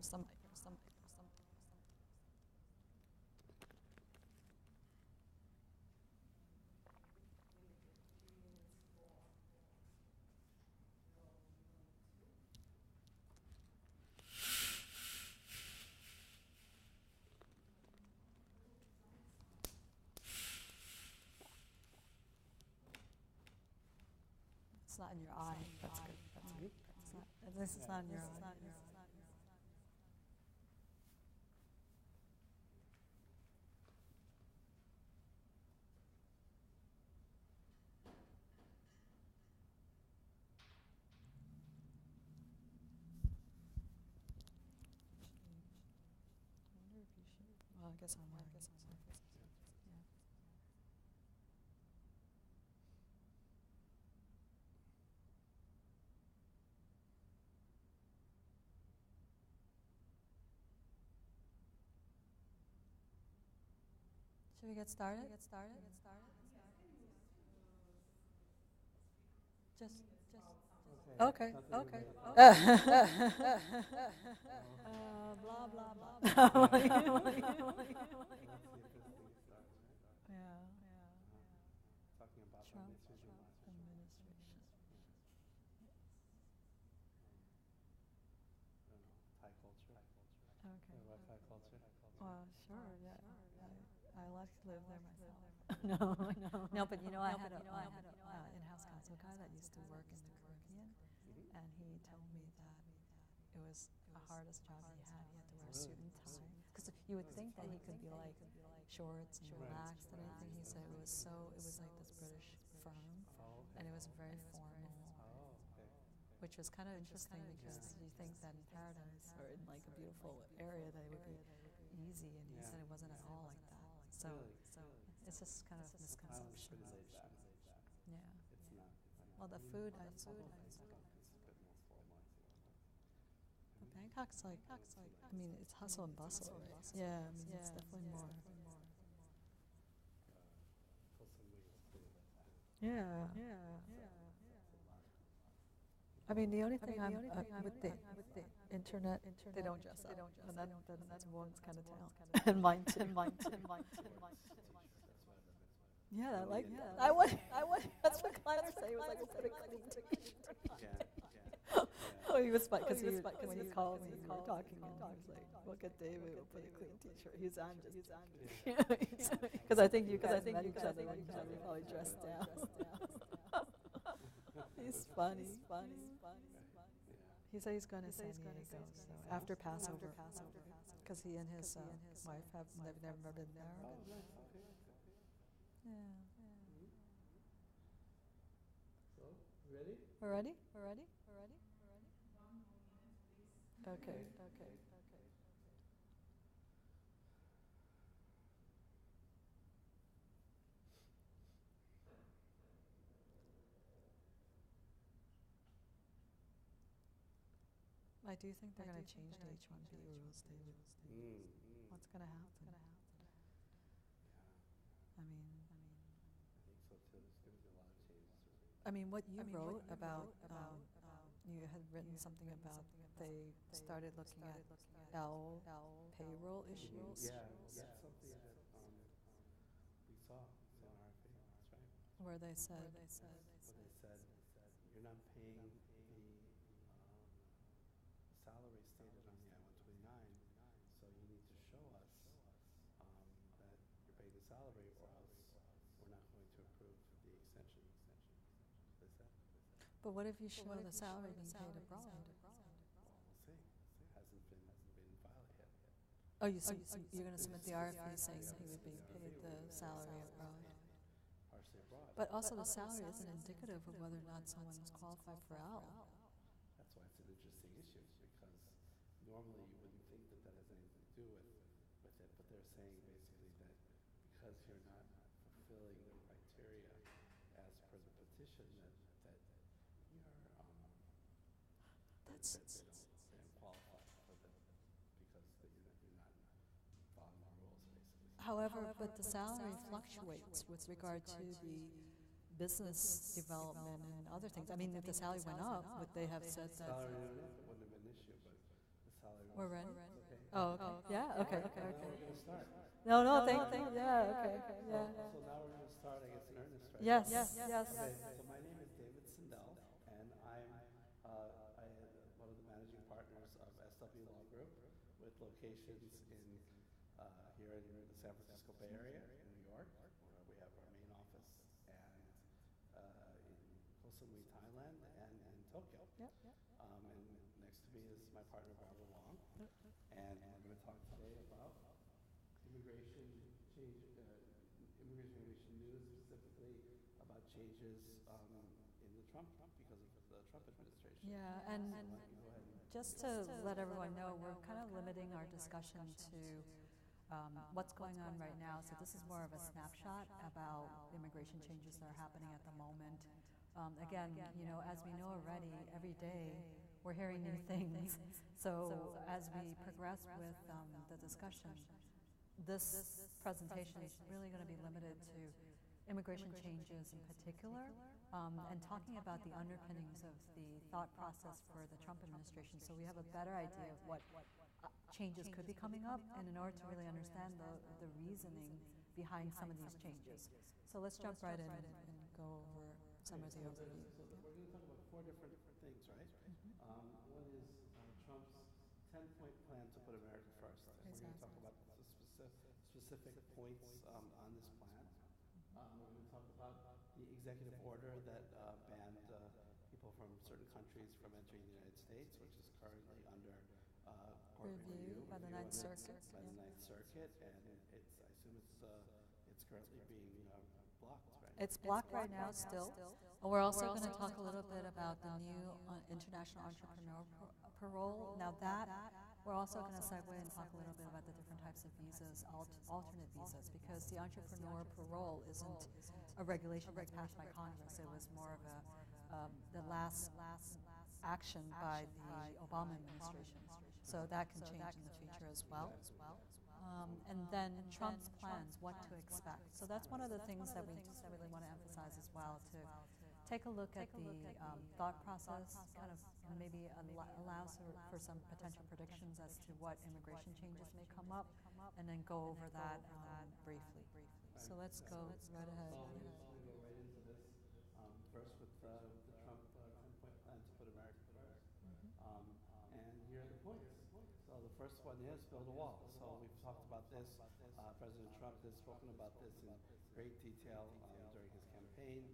It's not in your eye. That's good. That's good. It's not, at least it's not in your eye. Well, I guess I'm wearing it. Yeah. Should we get started? Just. Okay. Okay. Blah blah blah. Yeah. Talking about Trump administration. administration. Thai culture. Okay. What Thai culture? Well, sure. Yeah. I like to live there myself. No, but I had an in-house counsel guy that used to work in the Caribbean, and he told me that it was the hardest job he had. He had to wear a suit and tie, because you would think that he could be like shorts and relaxed and everything. He said it was like this British firm, and it was very formal, which was kind of interesting because you think that in paradise or in like a beautiful area that it would be easy, and he said it wasn't at all like that. So it's just kind of misconception. Yeah. It's not. Well, the food, But Bangkok's like, I mean, it's hustle and bustle, right? Yeah, I mean, it's definitely more. Yeah. I mean, the only thing with the internet, they don't dress up, and that's Wong's kind of town, and mine too. Yeah, I like that. I would. That's what clients say. It was like a pretty clean T-shirt. Oh, he was funny because when he called me, we were talking, and he was like, "Look at David, we'll put a clean T-shirt." He's on just because I think you guys met each other when you probably dressed down. He's funny. He said he's going to San Diego, so after Passover, because he and his wife have never been there. Yeah. So, ready? We're ready? Okay. I do think they're going to change the H-1B rules, David. What's going to happen? I mean, I think so too. There's going to be a lot of changes. what you wrote about, you had written something about they started looking at L payroll issues. Yeah, that's something that we saw in our RFA. That's right. Where they said, Where they said you're not paying the salary stated on the I-129, so you need to show us that you're paying the salary, or else we're not going to approve the extension. They said. but what if you show the salary being paid abroad? Well, we'll see. It hasn't been filed yet. Oh, you're going to submit the RFP saying he would be paid the salary abroad. Partially abroad. But also the salary isn't indicative of whether or not someone is qualified for L. That's why it's an interesting issue, because normally you wouldn't think that that has anything to do with it, but they're saying basically that because you're not fulfilling the criteria as per the petition, that you're That's they don't qualify for the because you're not following the rules basically. However, but the salary fluctuates with regard to the business development and other things. I mean, if the salary went up, would they have said that? Salary wouldn't have been an issue, but the salary We're ready? Okay. Oh, okay. Yeah, okay, All right, okay, well, now okay. we're going to start. No, thank you. Yeah, okay, yeah. So now we're going to start, I guess, in earnest, right? Yes, Okay, yes. so my name is David Sindell, and I am one of the managing partners of SW Law Group, with locations here in the San Francisco Bay Area, in New York, where we have our main office, and in Koh Samui, Thailand, and in Tokyo. Yep, yep. And next to me is my partner, Barbara Wong, and we're going to talk today about immigration news, specifically about changes in the Trump, because of the Trump administration. Yeah, and So why don't you go ahead and just to let everyone know, we're kind of limiting our discussion to what's going on right now. So this is more of a snapshot about immigration changes that are happening at the moment. Again, you know, as we know already, every day we're hearing new things. So as we progress with the discussion, this presentation is really going to be limited to immigration changes in particular, and talking about the underpinnings of the thought process for the Trump administration, so we have a better idea of what changes could be coming up, and in order to really understand the reasoning behind some of these changes. So let's jump right in and go over some of the overview. So we're going to talk about 4 different things, right? One is Trump's 10-point plan to put America first. We're going to talk about the specific points on this plan. We're going to talk about the executive order that banned people from certain countries from entering the United States, which is currently under court review by the Ninth Circuit. By the Ninth Circuit, and I assume it's currently being blocked, right? It's blocked right now still. And we're also going to talk a little bit about the new international entrepreneur parole. Now that, we're also going to segue and talk a little bit about the different types of visas, alternate visas, because the entrepreneur parole isn't a regulation that's passed by Congress. It was more of the last action by the Obama administration. So that can change in the future as well. And then Trump's plans, what to expect. So that's one of the things that we just really want to emphasize as well, to take a look at the thought process, kind of maybe allows for some potential predictions as to what immigration changes may come up, and then go over that briefly. So let's go right ahead. So we're just going to go right into this. First with the Trump 10-point plan to put America first. And here are the points. So the first one is build a wall. So we've talked about this. President Trump has spoken about this in great detail during his campaign.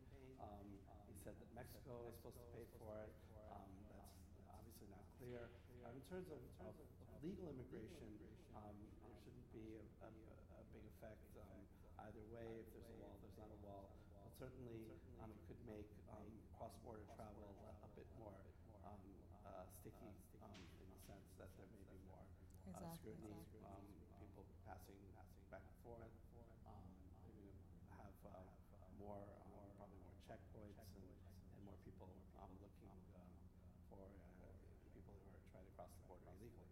He said that Mexico is supposed to pay for it. That's obviously not clear. In terms of legal immigration, there shouldn't be a big effect either way. If there's a wall, there's not a wall. But certainly, it could make cross-border travel a bit more sticky in the sense that there may be more scrutiny, people passing back and forth. They're going to have probably more checkpoints and more people looking for people who are trying to cross the border illegally.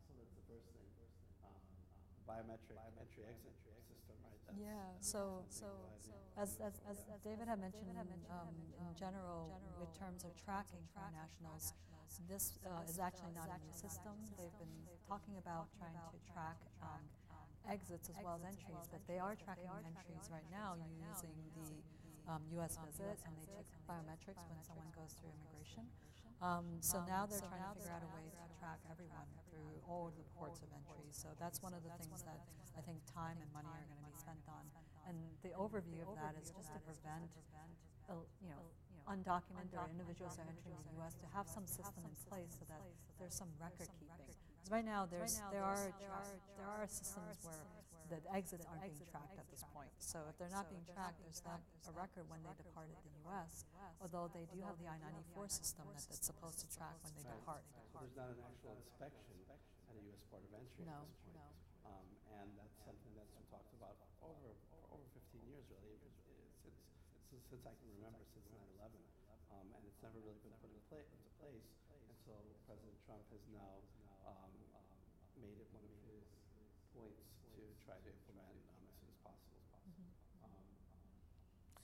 So that's the first thing. Biometric entry-exit system, right? That's as David had mentioned, in general, in terms of tracking for nationals, this is actually not a new system. They've been talking about trying to track exits as well as entries, but they are tracking entries right now using the U.S. visit, and they take biometrics when someone goes through immigration. So now they're trying to figure out a way to track everyone through all the ports of entry. So that's one of the things that I think time and money are going to be spent on. And the overview of that is just to prevent, undocumented or individuals that are entering the U.S. to have some system in place so that there's some record keeping. Because right now there are systems where the exits aren't being tracked at this point. So if they're not being tracked, there's not a record when they departed the U.S., although they do have the I-94 system that's supposed to track when they depart. So there's not an actual inspection at a U.S. port of entry at this point. And that's something that's been talked about for over 15 years, really, since I can remember, since 9/11. And it's never really been put into place. And so President Trump has now made it one of his points to try to implement as soon as possible.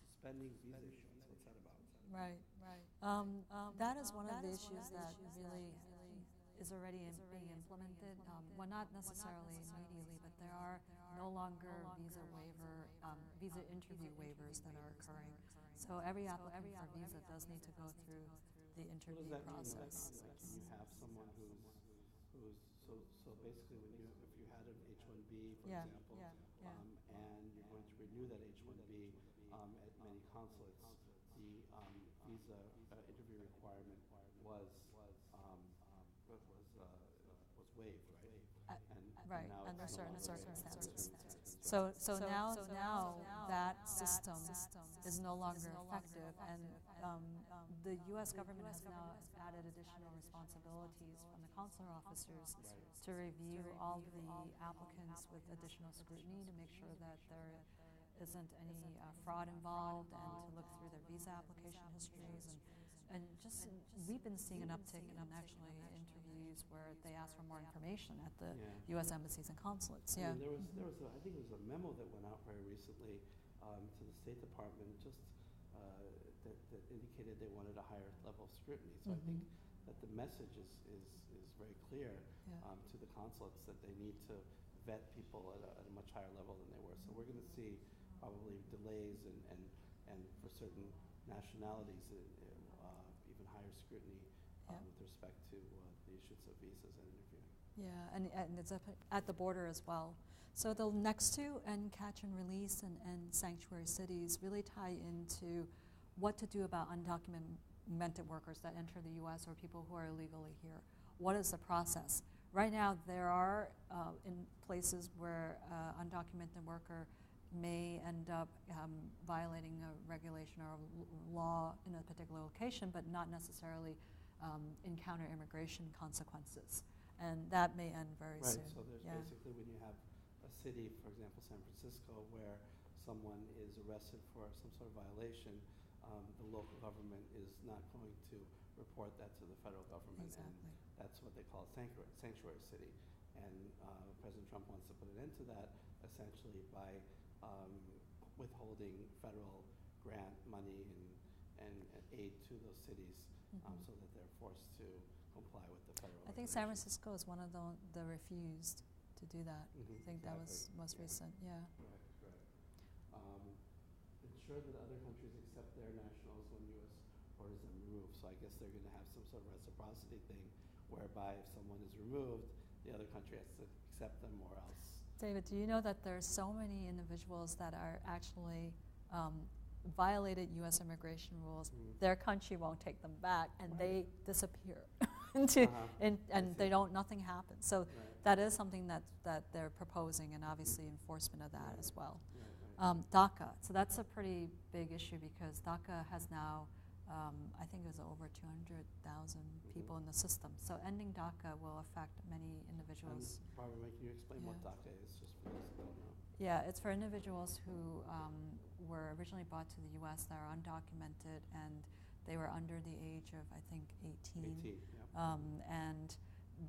Suspending visa issuance, what's that about? Right. That is one of the issues that really is already being implemented. Well, not necessarily immediately, but there are no longer visa interview waivers that are occurring. So every applicant for visa does need to go through the What interview does that mean? process. Like, can you have someone who's so basically if you had an H-1B, for Yeah, example, yeah. and you're going to renew that H-1B at many consulates, the visa interview requirement was waived, right? Right, Now under it's no certain longer waived. circumstances. So now that system is no longer effective, and the U.S. government has now added additional responsibilities from the consular officers to review all of the applicants with additional scrutiny to make sure that there isn't any fraud involved, and to look through their visa application histories, and just we've been seeing an uptick in actually interviews where they ask for more information at the U.S. embassies and consulates. I mean, I think there was a memo that went out very recently to the State Department that indicated they wanted a higher level of scrutiny. So I think that the message is very clear to the consulates that they need to vet people at a much higher level than they were. So we're going to see probably delays and for certain nationalities even higher scrutiny with respect to the issuance of visas and interviewing. Yeah, and it's up at the border as well. So the next two, catch and release and sanctuary cities, really tie into what to do about undocumented workers that enter the U.S. or people who are illegally here. What is the process? Right now, there are in places where undocumented worker may end up violating a regulation or a law in a particular location, but not necessarily encounter immigration consequences. And that may end very soon. So there's basically when you have a city, for example, San Francisco, where someone is arrested for some sort of violation, the local government is not going to report that to the federal government. Exactly. And that's what they call a sanctuary city. And President Trump wants to put an end to that essentially by withholding federal grant money and aid to those cities so that they're forced to comply with the federal I think San Francisco is one of the refused to do that. I think that was most recent, Correct. Ensure that other countries accept their nationals when U.S. orders them removed. So I guess they're going to have some sort of reciprocity thing whereby if someone is removed, the other country has to accept them or else. David, do you know that there's so many individuals that are actually violated U.S. immigration rules? Their country won't take them back, and they disappear, and nothing happens. So that is something that they're proposing, and obviously enforcement of that as well. DACA, so that's a pretty big issue because DACA has now, I think it was over 200,000 people in the system. So ending DACA will affect many individuals. Barbara, can you explain what DACA is, just for those who don't know? Yeah, it's for individuals who were originally brought to the U.S. that are undocumented, and they were under the age of, I think, 18. And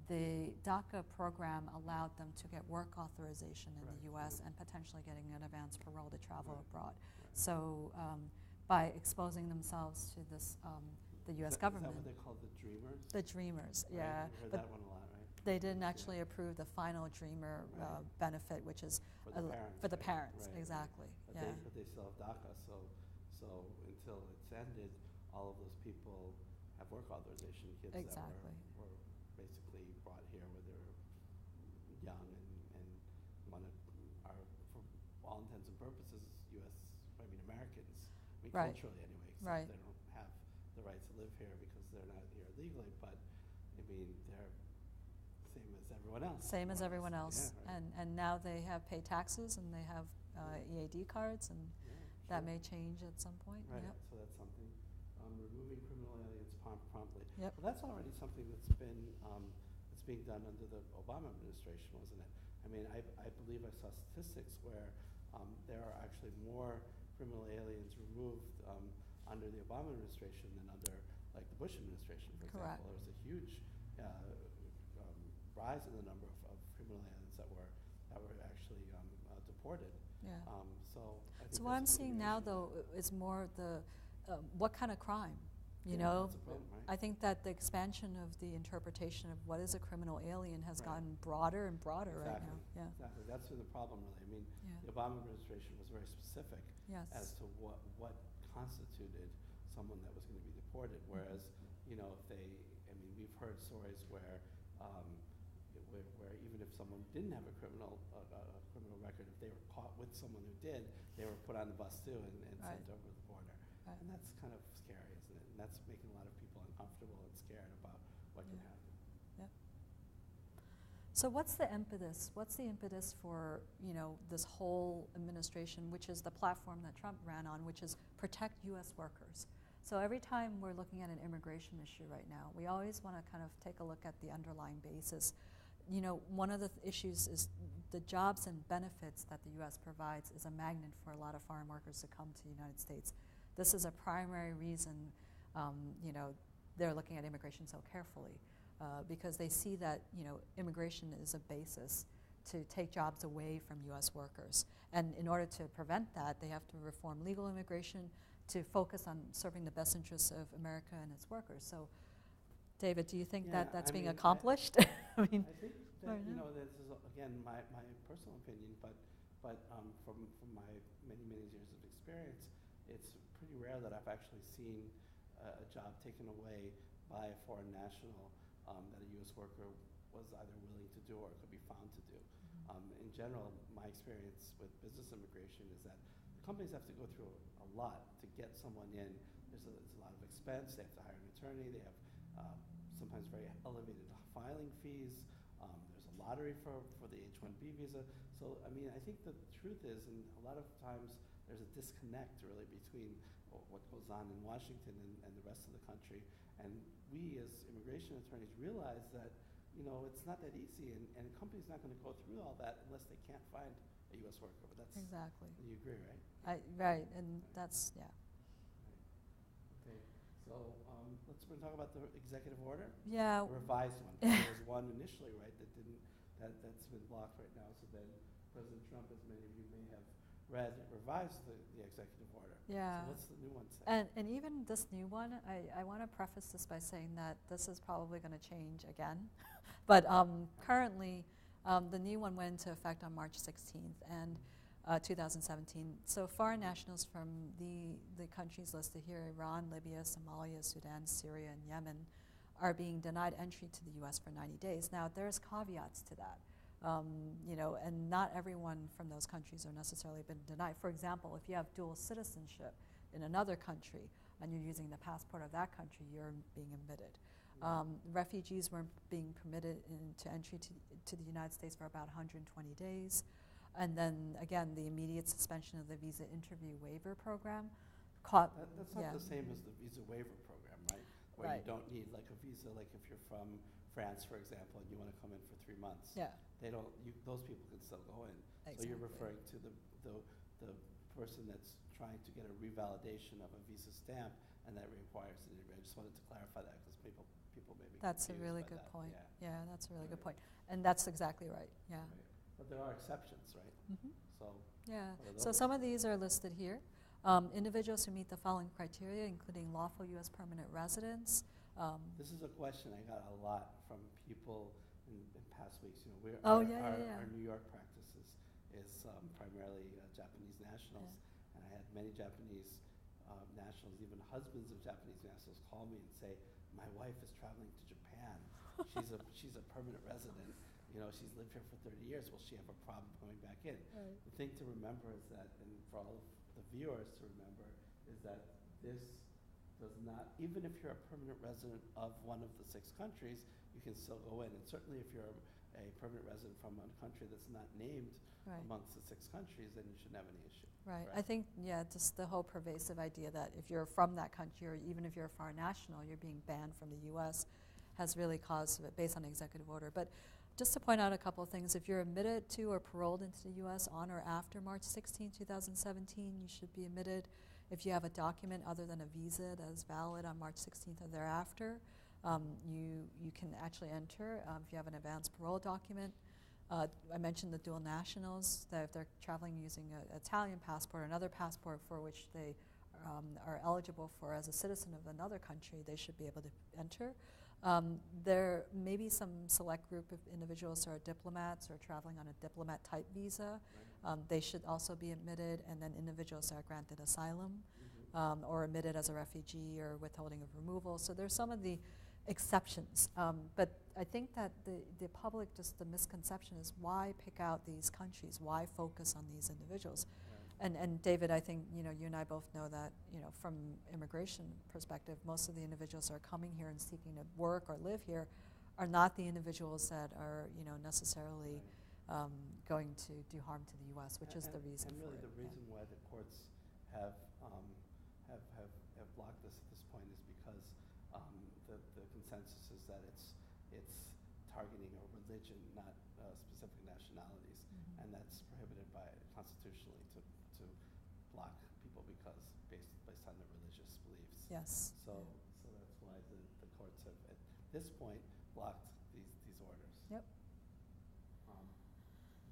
the DACA program allowed them to get work authorization in the U.S. and potentially getting an advance parole to travel abroad. So by exposing themselves to this, the U.S. government. Is that what they call the Dreamers? The Dreamers, Right. yeah. You heard but that one a lot, right? they didn't actually approve the final Dreamer benefit, which is for the parents. Right. Exactly. But they still have DACA, so until it's ended, all of those people have work authorization. Kids that were basically brought here when they were young and are, for all intents and purposes, Americans. Culturally anyway, except they don't have the right to live here because they're not here legally. But they're same as everyone else. Same as everyone else, Yeah, and now they have paid taxes and they have EAD cards, and that may change at some point. Right. So that's something. Removing criminal aliens promptly. Yep. Well, that's already something that's being done under the Obama administration, wasn't it? I believe I saw statistics where there are actually more criminal aliens removed under the Obama administration than under, like, the Bush administration, for example. There was a huge rise in the number of criminal aliens that were actually deported. Yeah. So what I'm seeing now, though, is more the what kind of crime. You Yeah, know, that's a problem, right? I think that the expansion of the interpretation of what is a criminal alien has Right. gotten broader and broader right Exactly. now. Yeah. Exactly. That's been the problem, really. I mean, Yeah. the Obama administration was very specific Yes. as to what constituted someone that was going to be deported. Whereas, you know, if they, I mean, we've heard stories where, where even if someone didn't have a criminal record, if they were caught with someone who did, they were put on the bus too and Right. sent over the border. Right. And that's kind of scary, isn't it? And that's making a lot of people uncomfortable and scared about what can Yeah. happen. Yep. So what's the impetus? What's the impetus for, you know, this whole administration, which is the platform that Trump ran on, which is protect U.S. workers? So every time we're looking at an immigration issue right now, we always want to kind of take a look at the underlying basis. You know, one of the issues is the jobs and benefits that the U.S. provides is a magnet for a lot of foreign workers to come to the United States. This is a primary reason, you know, they're looking at immigration so carefully, because they see that, you know, immigration is a basis to take jobs away from U.S. workers. And in order to prevent that, they have to reform legal immigration to focus on serving the best interests of America and its workers. So, David, do you think Yeah, that that's I being mean, accomplished? I mean, I think that, you know, this is, again, my personal opinion, but from my many years of experience, it's pretty rare that I've actually seen a job taken away by a foreign national that a U.S. worker was either willing to do or could be found to do. In general, my experience with business immigration is that companies have to go through a lot to get someone in. There's a lot of expense. They have to hire an attorney. They have sometimes very elevated filing fees. There's a lottery for the H-1B visa. So, I mean, I think the truth is, and a lot of times there's a disconnect really between what goes on in Washington and the rest of the country. And we as immigration attorneys realize that, you know, it's not that easy, and a company's not going to go through all that unless they can't find a U.S. worker. But that's exactly. You agree, right? Right, and that's, yeah. Okay, so let's talk about the executive order. Yeah. The revised one. There was one initially, right, that's been blocked right now. So then President Trump, as many of you may have read, revised the executive order. Yeah. So what's the new one say? And even this new one, I want to preface this by saying that this is probably going to change again. But currently, the new one went into effect on March 16th and 2017. So foreign nationals from the countries listed here, Iran, Libya, Somalia, Sudan, Syria, and Yemen, are being denied entry to the U.S. for 90 days. Now, there's caveats to that. You know, and not everyone from those countries are necessarily been denied. For example, if you have dual citizenship in another country and you're using the passport of that country, you're being admitted. Refugees weren't being permitted into entry to the United States for about 120 days. And then, again, the immediate suspension of the visa interview waiver program. That's not the same as the visa waiver program, right? Where Right. you don't need like a visa, like if you're from France, for example, and you want to come in for 3 months. Yeah. They don't. Those people can still go in. Exactly. So you're referring to the person that's trying to get a revalidation of a visa stamp, and that requires an interview. I just wanted to clarify that because people may be That's a confused really by good that. point. Yeah. Yeah, that's a really good point. And that's exactly right. Yeah. Right. But there are exceptions, right? So Yeah. what are So those? some of these are listed here. Individuals who meet the following criteria, including lawful U.S. permanent residents. This is a question I got a lot from people in past weeks. You know, Oh, our New York practice is primarily Japanese nationals, and I had many Japanese nationals, even husbands of Japanese nationals, call me and say, "My wife is traveling to Japan. She's a permanent resident. You know, she's lived here for 30 years. Will she have a problem going back in?" Right. The thing to remember is that, and for all of the viewers to remember, is that this does not, even if you're a permanent resident of one of the 6 countries, you can still go in. And certainly if you're a permanent resident from a country that's not named Right. amongst the 6 countries, then you shouldn't have any issue. Right. I think, yeah, just the whole pervasive idea that if you're from that country, or even if you're a foreign national, you're being banned from the U.S., has really caused, based on the executive order. But just to point out a couple of things, if you're admitted to or paroled into the U.S. on or after March 16, 2017, you should be admitted. If you have a document other than a visa that is valid on March 16th or thereafter, you can actually enter. If you have an advance parole document, I mentioned the dual nationals, that if they're traveling using an Italian passport or another passport for which they are eligible for as a citizen of another country, they should be able to enter. There may be some select group of individuals who are diplomats or traveling on a diplomat-type visa. They should also be admitted, and then individuals that are granted asylum or admitted as a refugee or withholding of removal. So there's some of the exceptions. But I think that the public, just the misconception is why pick out these countries? Why focus on these individuals? And David, I think you and I both know that from immigration perspective, most of the individuals that are coming here and seeking to work or live here are not the individuals that are necessarily going to do harm to the U.S., which is the reason and really for it. The reason why the courts have blocked this at this point is because the consensus is that it's targeting a religion, not specific nationalities, and that's prohibited by constitutionally to block people because based on their religious beliefs. Yes. So that's why the courts have at this point blocked these orders. Yep.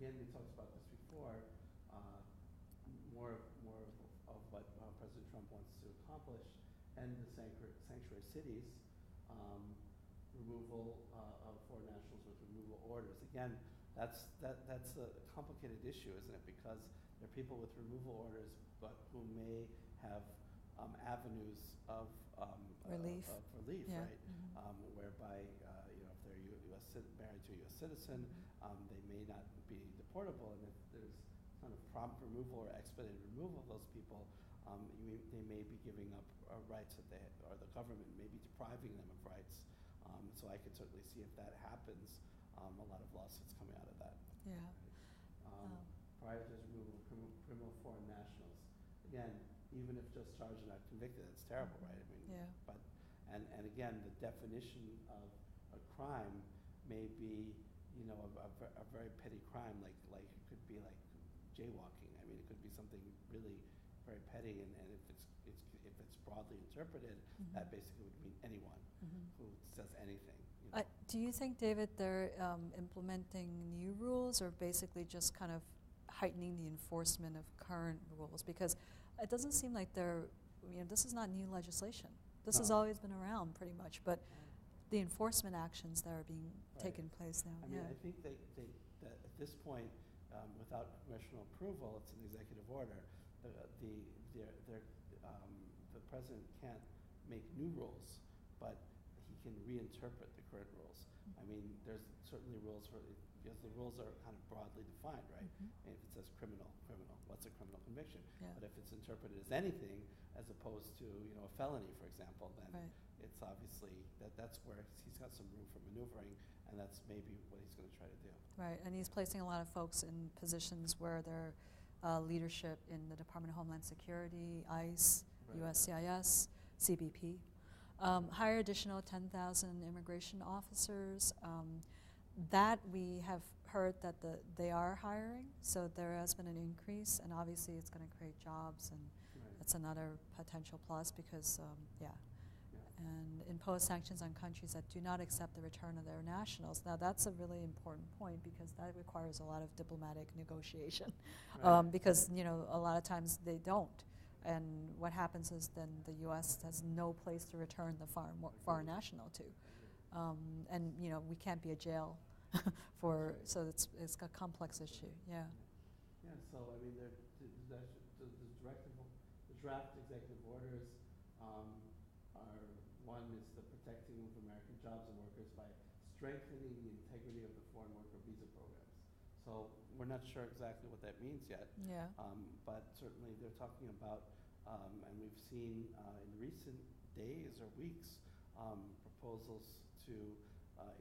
Again, we talked about this before. More of what President Trump wants to accomplish, and the sanctuary cities, removal of foreign nationals with removal orders. Again, that's a complicated issue, isn't it? Because there are people with removal orders, but who may have avenues of relief, yeah. Right? Whereby if they're married to a U.S. citizen, they may not be deportable, and if there's kind of prompt removal or expedited removal of those people, they may be giving up rights that or the government may be depriving them of rights. So I could certainly see if that happens, a lot of lawsuits coming out of that. Yeah. Prior to his removal of criminal foreign nationals. Again, even if just charged and not convicted, it's terrible, right? I mean, yeah. But and again, the definition of a crime may be, a very petty crime, like it could be like jaywalking. I mean, it could be something really very petty, and if it's broadly interpreted, that basically would mean anyone who says anything. Do you think, David, they're implementing new rules or basically just kind of heightening the enforcement of current rules? Because it doesn't seem like this is not new legislation. This has always been around pretty much, but the enforcement actions that are being taken place now. I mean, I think that at this point, without congressional approval, it's an executive order. The president can't make new rules, but he can reinterpret the current rules. I mean, there's certainly rules because the rules are kind of broadly defined, right? And if it says criminal, what's a criminal conviction? Yeah. But if it's interpreted as anything, as opposed to a felony, for example, then it's obviously that's where he's got some room for maneuvering, and that's maybe what he's going to try to do. Right, and he's placing a lot of folks in positions where they're leadership in the Department of Homeland Security, ICE, USCIS, CBP. Hire additional 10,000 immigration officers. That we have heard that they are hiring, so there has been an increase, and obviously it's going to create jobs, and that's another potential plus because, and impose sanctions on countries that do not accept the return of their nationals. Now that's a really important point because that requires a lot of diplomatic negotiation because a lot of times they don't. And what happens is then the U.S. has no place to return the foreign national to. And we can't be a jail so it's a complex issue, Yeah, so I mean, the draft executive orders are, one is the protecting of American jobs and workers by strengthening the integrity of the foreign worker visa programs. So we're not sure exactly what that means yet. Yeah. But certainly they're talking about, and we've seen in recent days or weeks, proposals to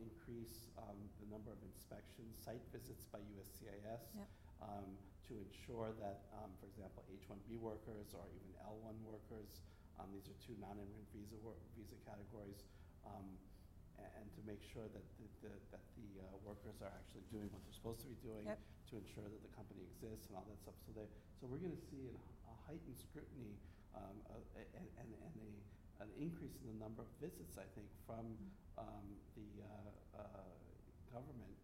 increase the number of inspections, site visits by USCIS, to ensure that, for example, H-1B workers or even L-1 workers, these are two non-immigrant visa categories, and to make sure that the workers are actually doing what they're supposed to be doing to ensure that the company exists and all that stuff. So we're going to see a heightened scrutiny and an increase in the number of visits, I think, from the government,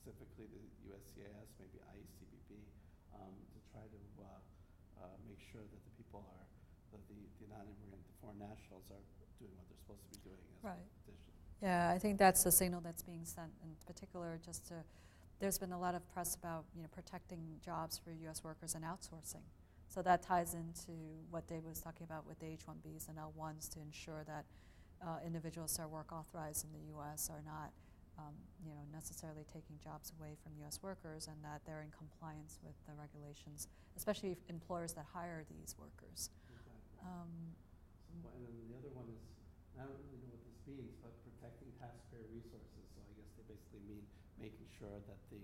specifically the USCIS, maybe ICE, CBP, to try to make sure that the the non-immigrant, the foreign nationals are doing what they're supposed to be doing as Right. a petition. Yeah, I think that's the signal that's being sent in particular. There's been a lot of press about protecting jobs for U.S. workers and outsourcing. So that ties into what Dave was talking about with the H-1Bs and L-1s to ensure that individuals who are work authorized in the U.S. are not necessarily taking jobs away from U.S. workers, and that they're in compliance with the regulations, especially employers that hire these workers. Exactly. And then the other one is, I don't really know what this means, but protecting taxpayer resources. So I guess they basically mean making sure that the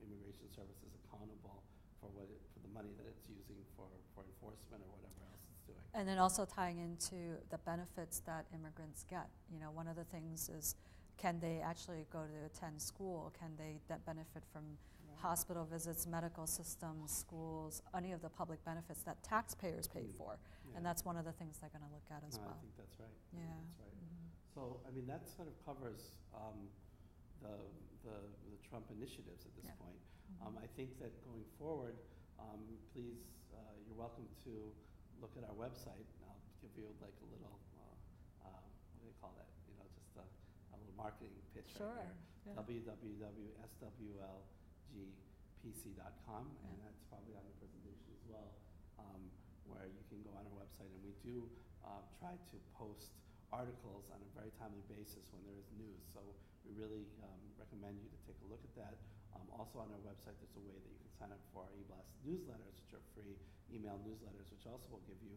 Immigration Service is accountable for for the money that it's using for enforcement or whatever else it's doing. And then also tying into the benefits that immigrants get. One of the things is, can they actually go to attend school? Can they benefit from hospital visits, medical systems, schools, any of the public benefits that taxpayers pay for? Yeah. And that's one of the things they're going to look at as well. I think that's right. Yeah. That's right. So, I mean, that sort of covers the Trump initiatives at this point. I think that going forward, please, you're welcome to look at our website. I'll give you like a little, what do you call that? Just a little marketing pitch right here. Yeah. www.swlgpc.com, and that's probably on the presentation as well, where you can go on our website, and we do try to post articles on a very timely basis when there is news. So we really recommend you to take a look at that. Also on our website, there's a way that you can sign up for our eBlast newsletters, which are free email newsletters, which also will give you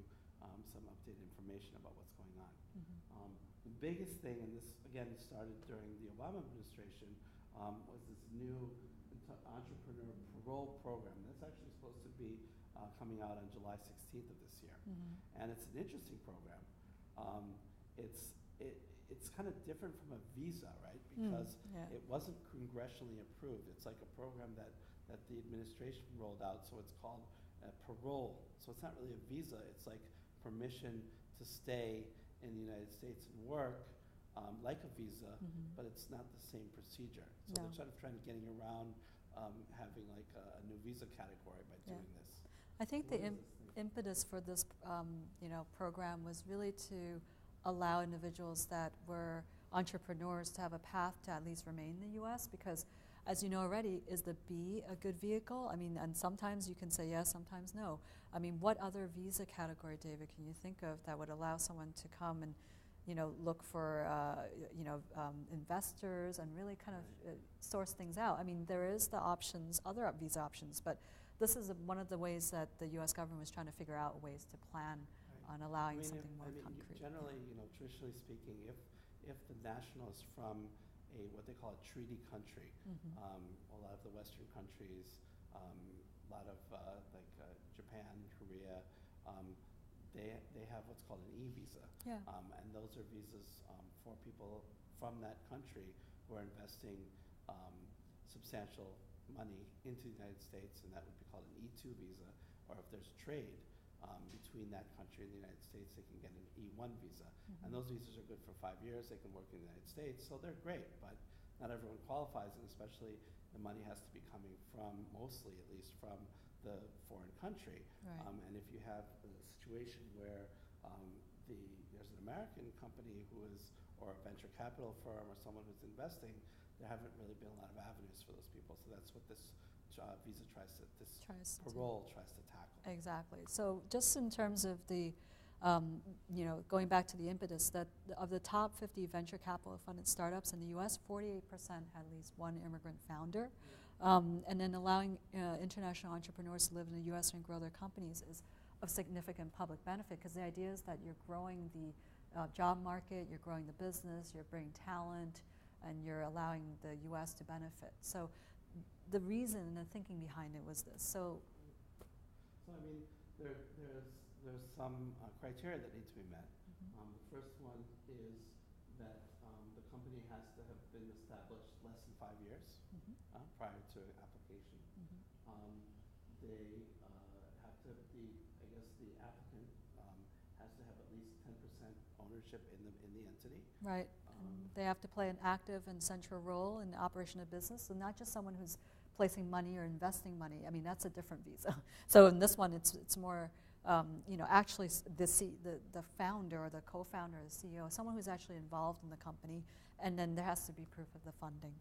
some updated information about what's going on. The biggest thing, and this again started during the Obama administration, was this new entrepreneur parole program. That's actually supposed to be coming out on July 16th of this year. And it's an interesting program. It's kind of different from a visa, right? Because it wasn't congressionally approved. It's like a program that the administration rolled out, so it's called parole. So it's not really a visa. It's like permission to stay in the United States and work, like a visa, but it's not the same procedure. So they're sort of getting around having like a new visa category by doing this. I think the impetus for this program was really to allow individuals that were entrepreneurs to have a path to at least remain in the U.S. because, as you know already, is the B a good vehicle? I mean, and sometimes you can say yes, sometimes no. I mean, what other visa category, David, can you think of that would allow someone to come and look for investors and really kind of source things out? I mean, there is the options, other visa options, but this is one of the ways that the U.S. government was trying to figure out ways to plan on allowing something more concrete. Generally, traditionally speaking, if the national is from what they call a treaty country, a lot of the Western countries, a lot of Japan, Korea, they have what's called an e-visa. And those are visas for people from that country who are investing substantial money into the United States, and that would be called an E2 visa. Or if there's trade between that country and the United States, they can get an E1 visa. And those visas are good for 5 years. They can work in the United States, so they're great, but not everyone qualifies, and especially the money has to be coming from, mostly at least, from the foreign country. And if you have a situation where there's an American company who is, or a venture capital firm or someone who's investing, there haven't really been a lot of avenues for those people. So that's what this visa parole tries to tackle. Exactly. So just in terms of the, going back to the impetus, that of the top 50 venture capital funded startups in the U.S., 48% had at least one immigrant founder. And then allowing international entrepreneurs to live in the U.S. and grow their companies is of significant public benefit, because the idea is that you're growing the job market, you're growing the business, you're bringing talent, and you're allowing the U.S. to benefit. So the reason and the thinking behind it was this. So I mean, there's some criteria that need to be met. The first one is that the company has to have been established less than 5 years prior to application. They have to be, I guess the applicant has to have at least 10% ownership in the entity. Right. They have to play an active and central role in the operation of business, and not just someone who's placing money or investing money. I mean, that's a different visa. So in this one, it's more actually the founder or the co-founder or the CEO, someone who's actually involved in the company, and then there has to be proof of the funding.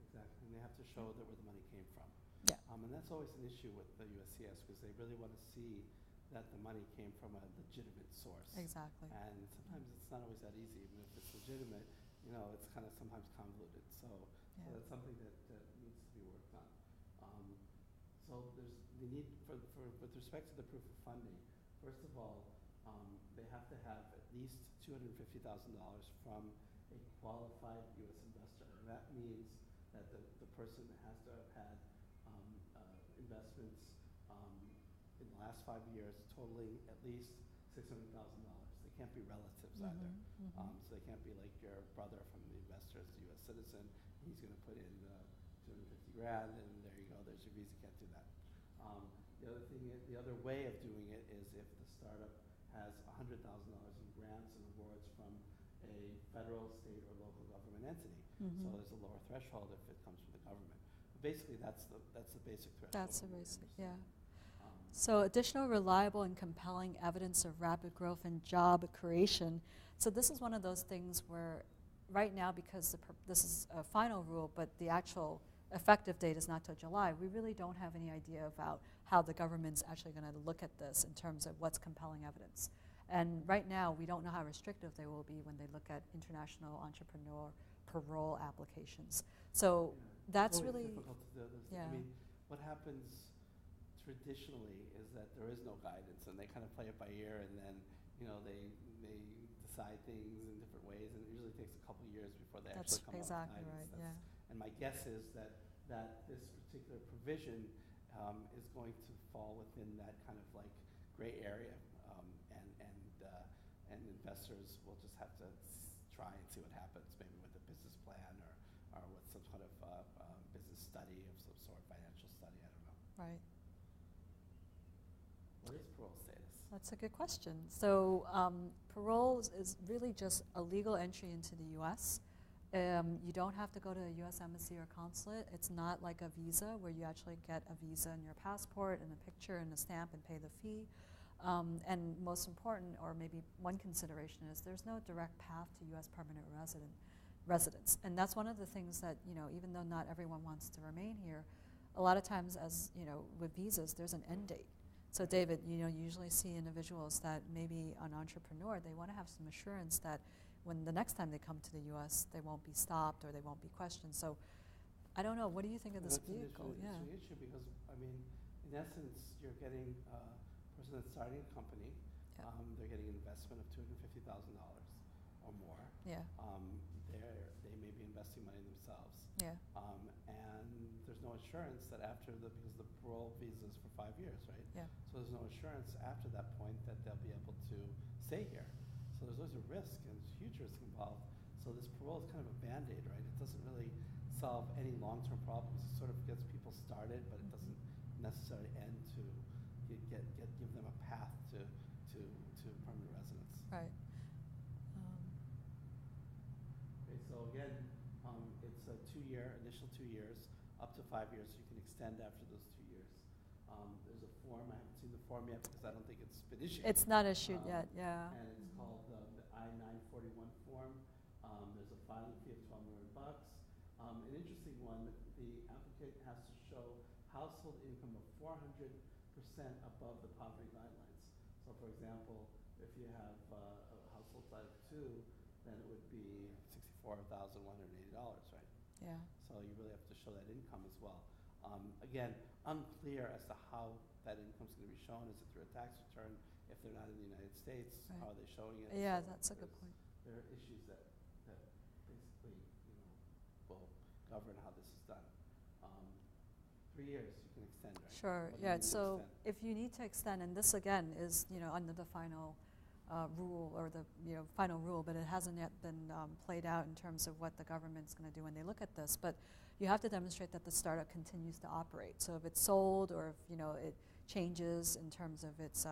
Exactly, and they have to show that where the money came from. Yeah. And that's always an issue with the USCS because they really want to see that the money came from a legitimate source. Exactly. And sometimes it's not always that easy. Even if it's legitimate, it's kind of sometimes convoluted. So that's something that needs to be worked on. So there's the need with respect to the proof of funding. First of all, they have to have at least $250,000 from a qualified U.S. investor. And that means that the person has to have had investments in the last 5 years totaling at least $600,000. They can't be relatives either. So they can't be like your brother from the investor is a U.S. citizen. He's going to put in $250,000 and there you go, there's your visa. Can't do that. The other way of doing it is if the startup has $100,000 in grants and awards from a federal, state, or local government entity. So there's a lower threshold if it comes from the government. But basically, that's the basic threshold. That's the basic, yeah. So additional reliable and compelling evidence of rapid growth and job creation. So this is one of those things where right now, because this is a final rule, but the actual effective date is not till July, we really don't have any idea about how the government's actually going to look at this in terms of what's compelling evidence. And right now, we don't know how restrictive they will be when they look at international entrepreneur parole applications. So that's really difficult to do. I mean, what happens traditionally is that there is no guidance, and they kind of play it by ear, and then they decide things in different ways, and it usually takes a couple years before they actually come up with guidance. Right, and my guess is that this particular provision is going to fall within that kind of like gray area, and investors will just have to try and see what happens, maybe with a business plan or with some kind of business study of some sort, financial study. I don't know. right. What is parole status? That's a good question. So parole is really just a legal entry into the U.S. You don't have to go to a U.S. embassy or consulate. It's not like a visa where you actually get a visa and your passport and a picture and a stamp and pay the fee. And most important, or maybe one consideration, is there's no direct path to U.S. permanent residence. And that's one of the things that, even though not everyone wants to remain here, a lot of times with visas, there's an end date. So David, you usually see individuals that maybe an entrepreneur, they want to have some assurance that when the next time they come to the U.S., they won't be stopped or they won't be questioned. So I don't know, what do you think of this vehicle? It's an issue because, I mean, in essence, you're getting a person that's starting a company. They're getting an investment of $250,000 or more. Yeah. They may be investing money themselves. Yeah. And there's no assurance that because the parole visa is for 5 years, right? Yeah. So there's no assurance after that point that they'll be able to stay here. So there's always a risk, and there's huge risk involved. So this parole is kind of a Band-Aid, right? It doesn't really solve any long-term problems. It sort of gets people started, but it doesn't necessarily end to give them a path to permanent residence. Right. Okay, so again, it's a initial 2 years, up to 5 years. You can extend after those 2 years. There's a form. I haven't seen the form yet because I don't think it's been issued. It's not issued yet, yeah. And it's called the I-941 form. There's a filing fee of $12 million. An interesting one, the applicant has to show household income of 400% above the poverty guidelines. So for example, if you have a household size of 2, then it would be $64,180, right? Yeah. So you really have to show that income as well. Again, unclear as to how that income is going to be shown. Is it through a tax return? If they're not in the United States, Right. How are they showing it? Yeah, So that's a good point. There are issues that basically will govern how this is done. 3 years you can extend, right? Sure, What do you yeah, need to so extend? if you need to extend, and this again is, under the final rule or the, final rule, but it hasn't yet been played out in terms of what the government's going to do when they look at this, but you have to demonstrate that the startup continues to operate. So if it's sold or if, it changes in terms of its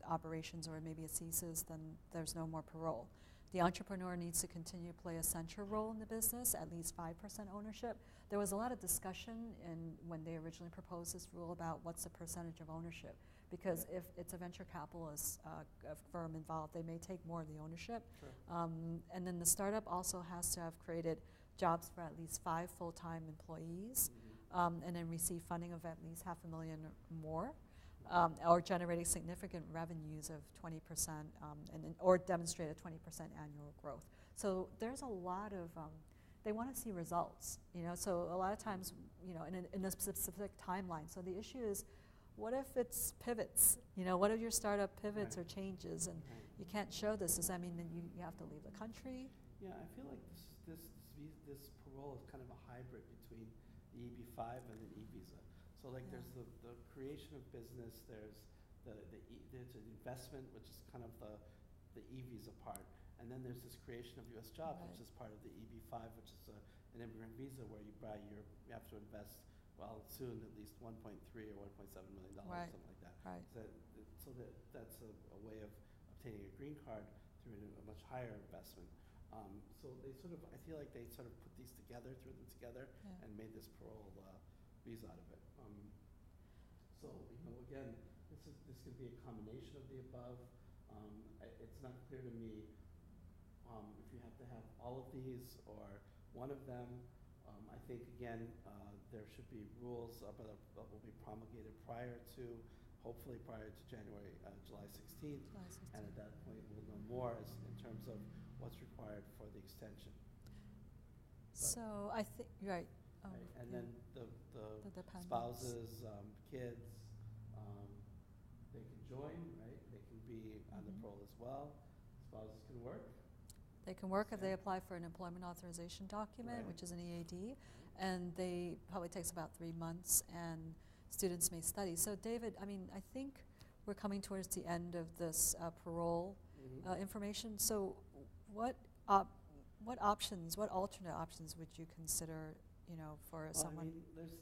operations or maybe it ceases, then there's no more parole. The entrepreneur needs to continue to play a central role in the business, at least 5% ownership. There was a lot of discussion when they originally proposed this rule about what's the percentage of ownership, because if it's a venture capitalist a firm involved, they may take more of the ownership. Sure. And then the startup also has to have created jobs for at least 5 full-time employees, and then receive funding of at least $500,000 or more, or generating significant revenues of 20%, or demonstrate a 20% annual growth. So there's a lot of, they want to see results, so a lot of times, in a specific timeline. So the issue is, what if it's pivots? What if your startup pivots or changes, and you can't show this? Does that mean that you have to leave the country? Yeah, I feel like this parole is kind of a hybrid between the EB-5 and the e-visa. So like there's the creation of business, there's there's an investment, which is kind of the e-visa part, and then there's this creation of U.S. jobs, which is part of the EB-5, which is an immigrant visa where you have to invest, well, soon at least $1.3 or $1.7 million, something like that. Right. So that's a way of obtaining a green card through a much higher investment. So they I feel like they sort of put these together, threw them together, and made this parole visa out of it. So again, this could be a combination of the above. It's not clear to me if you have to have all of these or one of them. I think again there should be rules that will be promulgated hopefully prior to July 16th, and at that point we'll know more in terms of what's required for the extension. So I think, right. And then the spouses, kids, they can join, right? They can be on the parole as well. Spouses can work. They can work if they apply for an employment authorization document, which is an EAD, and they probably takes about 3 months, and students may study. So David, I think we're coming towards the end of this parole information. So what alternate options would you consider, for someone? There's,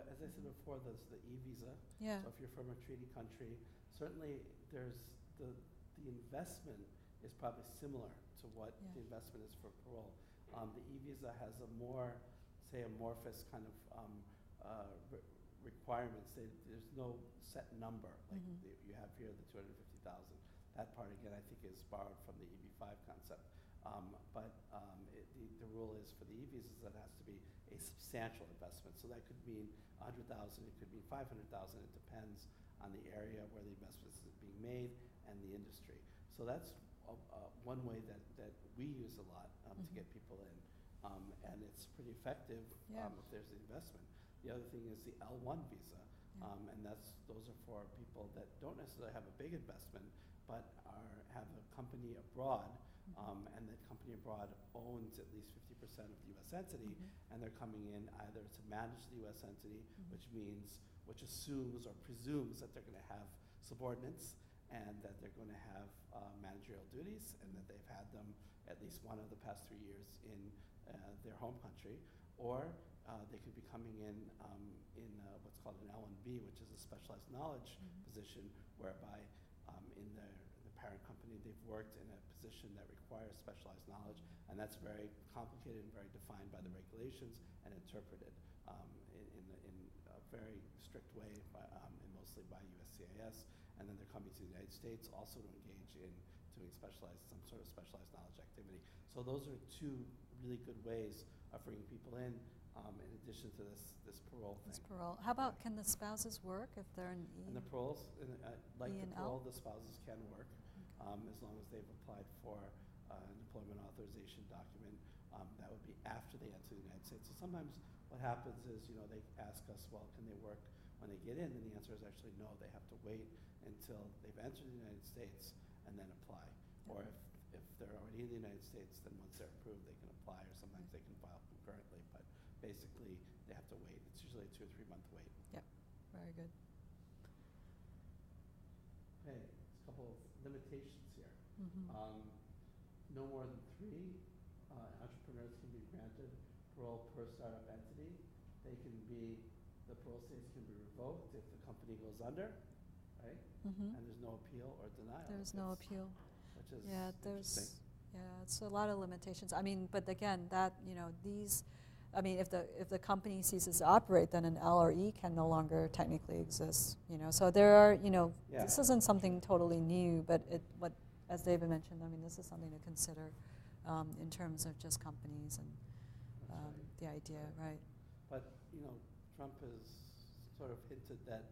as I said before, there's the e-visa. Yeah. So if you're from a treaty country, certainly there's the investment is probably similar to what the investment is for parole. The e-visa has a more, say, amorphous kind of requirements. There's no set number like you have here, the 250,000. That part again, I think, is borrowed from the EB-5 concept. But the rule is for the e-visas that has to be a substantial investment. So that could mean 100,000, it could mean 500,000. It depends on the area where the investment is being made and the industry. So that's one way that we use a lot to get people in, and it's pretty effective if there's the investment. The other thing is the L1 visa, and those are for people that don't necessarily have a big investment, but have a company abroad, and the company abroad owns at least 50% of the U.S. entity, and they're coming in either to manage the U.S. entity, which assumes or presumes that they're going to have subordinates and that they're going to have managerial duties, and that they've had them at least one of the past 3 years in their home country, or they could be coming in what's called an L1B, which is a specialized knowledge position, whereby in the parent company they've worked in a position that requires specialized knowledge, and that's very complicated and very defined by the regulations and interpreted in a very strict way, and mostly by USCIS. And then they're coming to the United States also to engage in doing some sort of specialized knowledge activity. So those are 2 really good ways of bringing people in addition to this parole thing. This parole. How about, can the spouses work if they're in E? And the paroles, like the parole, L? the spouses can work as long as they've applied for an employment authorization document. That would be after they enter the United States. So sometimes what happens is, they ask us, well, can they work when they get in? And the answer is actually no. They have to wait until they've entered the United States and then apply. Or if they're already in the United States, then once they're approved, they can apply, or sometimes they can file concurrently. But basically, they have to wait. It's usually a 2 or 3 month wait. Yep, very good. Okay, a couple of limitations here. No more than 3 entrepreneurs can be granted parole per startup entity. The parole status can be revoked if the company goes under, right? And there's no appeal or denial. There's no appeal. Which is interesting. It's a lot of limitations. But again, these I mean, if the company ceases to operate, then an L or E can no longer technically exist. So there are, this isn't something totally new, but as David mentioned, I mean, this is something to consider in terms of just companies and the idea, right? But Trump has sort of hinted that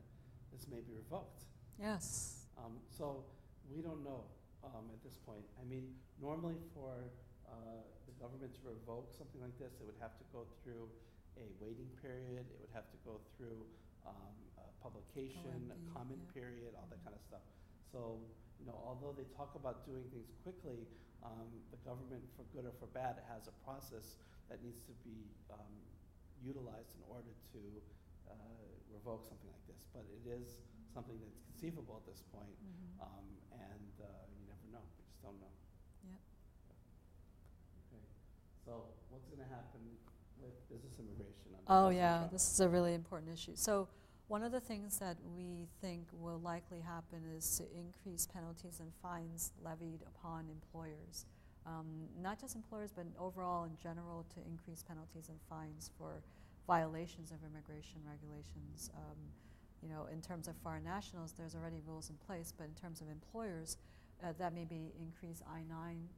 this may be revoked. Yes. So we don't know at this point. I mean, normally for the government to revoke something like this, it would have to go through a waiting period. It would have to go through a publication, a comment period, all that kind of stuff. So, although they talk about doing things quickly, the government, for good or for bad, has a process that needs to be utilized in order to revoke something like this. But it is something that's conceivable at this point, and you never know. We just don't know. Yep. Okay. So what's going to happen with business immigration? Oh yeah, this is a really important issue. So one of the things that we think will likely happen is to increase penalties and fines levied upon employers. Not just employers, but overall in general, to increase penalties and fines for violations of immigration regulations. In terms of foreign nationals, there's already rules in place, but in terms of employers, that may be increased I-9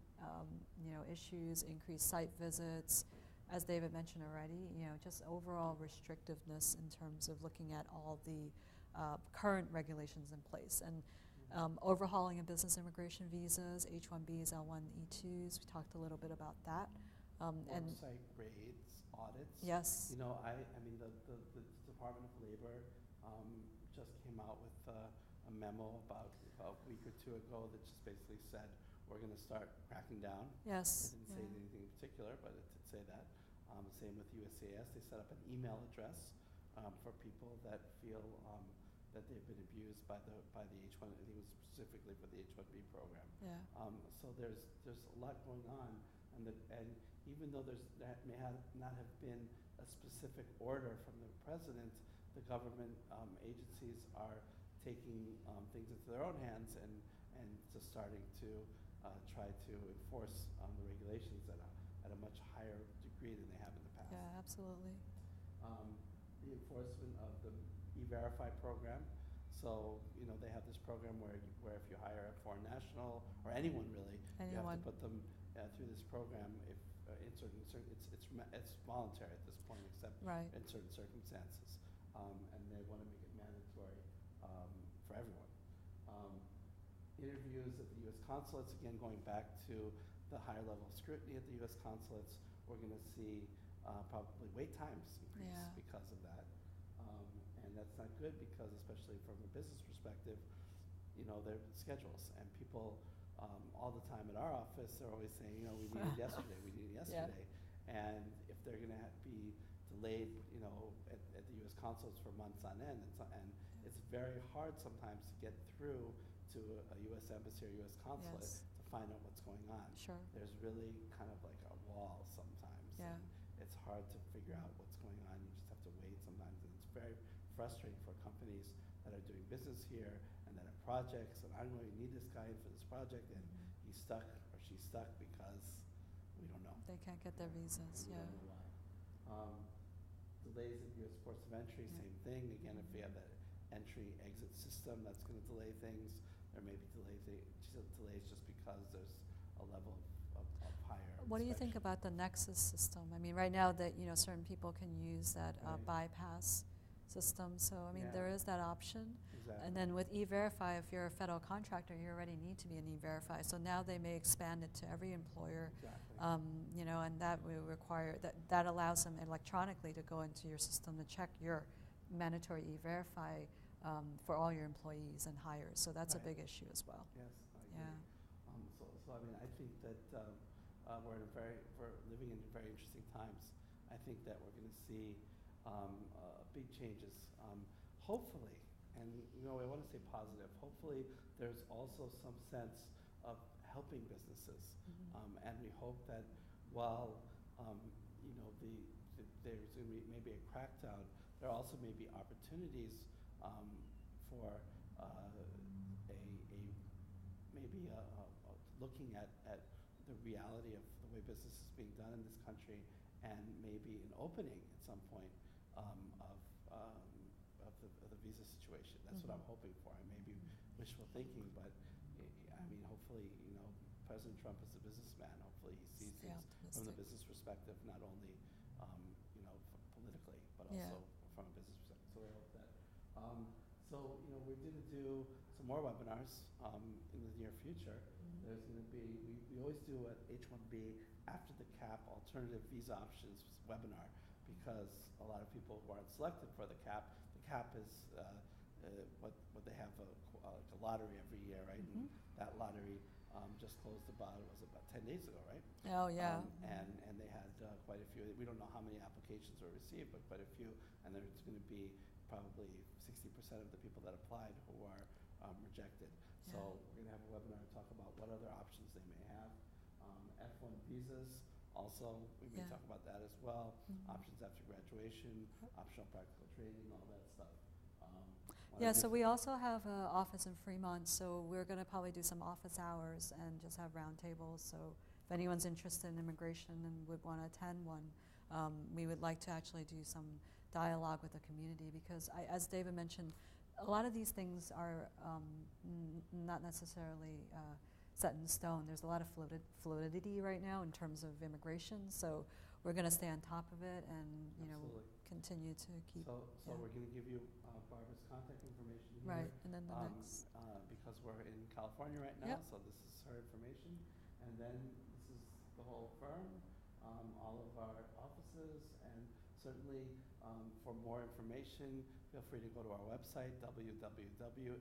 issues, increased site visits, as David mentioned already, just overall restrictiveness in terms of looking at all the current regulations in place. And overhauling of business immigration visas, H-1Bs, L-1, E-2s, we talked a little bit about that. And site raids, audits. Yes. I mean, the Department of Labor just came out with a memo about a week or two ago that just basically said we're going to start cracking down. Yes. It didn't say anything in particular, but it did say that. Same with USCIS. They set up an email address for people that feel that they've been abused by the H-1. I think it was specifically for the H-1B program. Yeah. So there's a lot going on, and even though that may not have been a specific order from the president, the government agencies are taking things into their own hands and just starting to try to enforce the regulations at a much higher degree than they have in the past. Yeah, absolutely. The enforcement of the E-Verify program. So, they have this program where if you hire a foreign national, or anyone really, you have to put them through this program if it's voluntary at this point, except in certain circumstances. And they want to make it mandatory for everyone. Interviews at the U.S. consulates, again, going back to the higher level of scrutiny at the U.S. consulates, we're going to see probably wait times increase because of that. And that's not good because, especially from a business perspective, their schedules, and people all the time at our office are always saying, we need it yesterday, we need it yesterday. Yeah. And if they're going to be delayed, at the U.S. consulates for months on end, and it's very hard sometimes to get through to a U.S. embassy or U.S. consulate to find out what's going on. Sure. There's really kind of like a wall sometimes. Yeah. And it's hard to figure out what's going on. You just have to wait sometimes, and it's very frustrating for companies that are doing business here and that have projects, and I don't really need this guy for this project, and he's stuck or she's stuck because we don't know. They can't get their visas. We don't know why. Delays at U.S. ports of entry, same thing. Again, if we have that entry-exit system, that's going to delay things. There may be delays just because there's a level of higher. What do you think about the Nexus system? I mean, right now that certain people can use that bypass system. So I mean, there is that option. Exactly. And then with E-Verify, if you're a federal contractor, you already need to be an E-Verify. So now they may expand it to every employer. Exactly. And that will require that allows them electronically to go into your system to check your mandatory E-Verify for all your employees and hires. So that's a big issue as well. Yes, I agree. So I mean, I think that we're living in very interesting times. I think that we're going to see big changes. Hopefully, and I want to say positive. Hopefully, there's also some sense of helping businesses, and we hope that while there's going to be maybe a crackdown, there also may be opportunities for looking at the reality of the way business is being done in this country and maybe an opening at some point of the visa situation. That's what I'm hoping for. I may be wishful thinking, but I mean, hopefully, President Trump is a businessman. Hopefully, he sees things from the business perspective, not only politically, but also from a business perspective. So I hope that. We're going to do some more webinars in the near future. There's going to be, we always do an H-1B after the CAP alternative visa options webinar, because a lot of people who aren't selected for the CAP is what they have like a lottery every year, right? And that lottery just closed about 10 days ago, right? Oh, yeah. And they had quite a few. We don't know how many applications were received, but quite a few. And there's going to be probably 60% of the people that applied who are rejected. Yeah. So we're going to have a webinar to talk about what other options they may have. F1 visas, also, we may talk about that as well. Options after graduation, optional practical training, all that stuff. Yeah, so we also have an office in Fremont, so we're going to probably do some office hours and just have roundtables. So if anyone's interested in immigration and would want to attend one, we would like to actually do some dialogue with the community, because as David mentioned, a lot of these things are not necessarily set in stone. There's a lot of fluidity right now in terms of immigration, so we're going to stay on top of it and continue to keep. So we're going to give you Barbara's contact information here. Right, and then the next. Because we're in California right now, so this is her information, and then this is the whole firm, all of our offices, and certainly for more information, feel free to go to our website, www.swlgpc.com.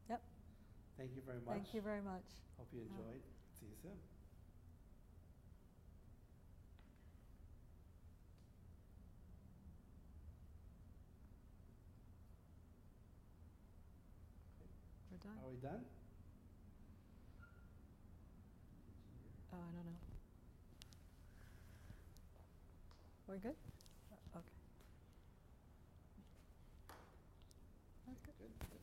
Yep. Thank you very much. Thank you very much. Hope you enjoyed. See you soon. We're done. Are we done? Oh, I don't know. We're good? Okay. Good.